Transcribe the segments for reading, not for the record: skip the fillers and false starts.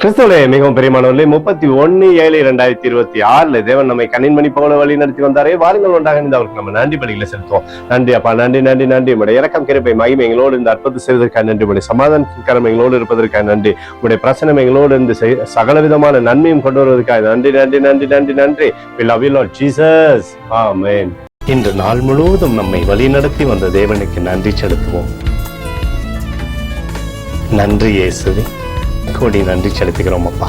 கிறிஸ்துவே மிகவும் பெரியமானவர்களே, 31/7/2026 தேவன் நம்மை கண்ணின்மணி போல வழி நடத்தி வந்தாரே. வாருங்கள் ஒன்றாக இந்த அவருக்கு நம்ம நன்றி பலிகளை செலுத்துவோம். நன்றி அப்பா, நன்றி நன்றி நன்றி. உடைய இரக்கம் கிருபை மகிமை எங்களோடு இந்த அற்புதம் செய்வதற்காக நன்றி. உடைய சமாதானத்திற்கான எங்களோடு இருப்பதற்காக நன்றி. உடைய பிரசனம் எங்களோடு இருந்து சகல விதமான நன்மையும் கொண்டு வருவதற்காக நன்றி நன்றி நன்றி நன்றி நன்றி. We love you Lord Jesus. Amen. இன்று நாள் முழுவதும் நம்மை வழி நடத்தி வந்த தேவனுக்கு நன்றி செலுத்துவோம். நன்றி இயேசுவே, கோடி நன்றி செலுத்துகிறோம் அப்பா.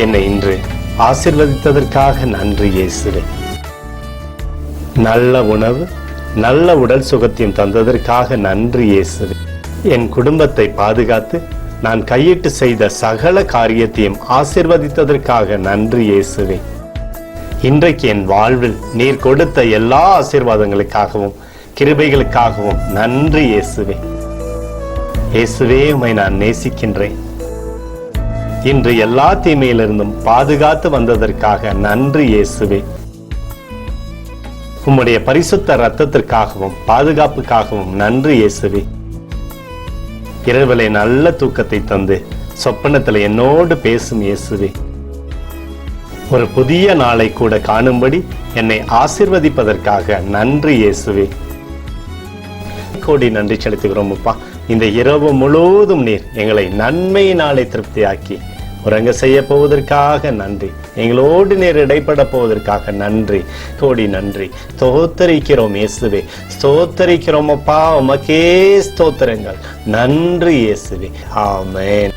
என்னை இன்று ஆசீர்வதித்ததற்காக நன்றி இயேசுவே. நல்ல உணவு, நல்ல உடல் சுகத்தையும் தந்ததற்காக நன்றி இயேசுவே. என் குடும்பத்தை பாதுகாத்து நான் கையிட்டு செய்த சகல காரியத்தையும் ஆசீர்வதித்ததற்காக நன்றி இயேசுவே. இன்றைக்கு என் வாழ்வில் நீர் கொடுத்த எல்லா ஆசீர்வாதங்களுக்காகவும் கிருபைகளுக்காகவும் நன்றி இயேசுவே. இயேசுவே, உம்மை நான் நேசிக்கின்றேன். இன்று எல்லா தீமையிலிருந்தும் பாதுகாத்து வந்ததற்காக நன்றி இயேசுவே. உம்முடைய பரிசுத்த இரத்தத்திற்காகவும் பாதுகாப்புக்காகவும் நன்றி இயேசுவே. இரவிலே நல்ல தூக்கத்தை தந்து சொப்பனத்தில் என்னோடு பேசும் இயேசுவே. ஒரு புதிய நாளை கூட காணும்படி என்னை ஆசீர்வதிப்பதற்காக நன்றி இயேசுவே. கோடி நன்றி செலுத்துகிறோம் அப்பா. இந்த இரவு முழுவதும் நீர் எங்களை நன்மையினாலே திருப்தியாக்கி உறங்க செய்ய போவதற்காக நன்றி. எங்களோடு நீர் இடைப்பட போவதற்காக நன்றி, கோடி நன்றி. ஸ்தோத்தரிக்கிறோம் இயேசுவே, ஸ்தோத்தரிக்கிறோம் அப்பா. உமக்கே ஸ்தோத்திரங்கள். நன்றி இயேசுவே. ஆமென்.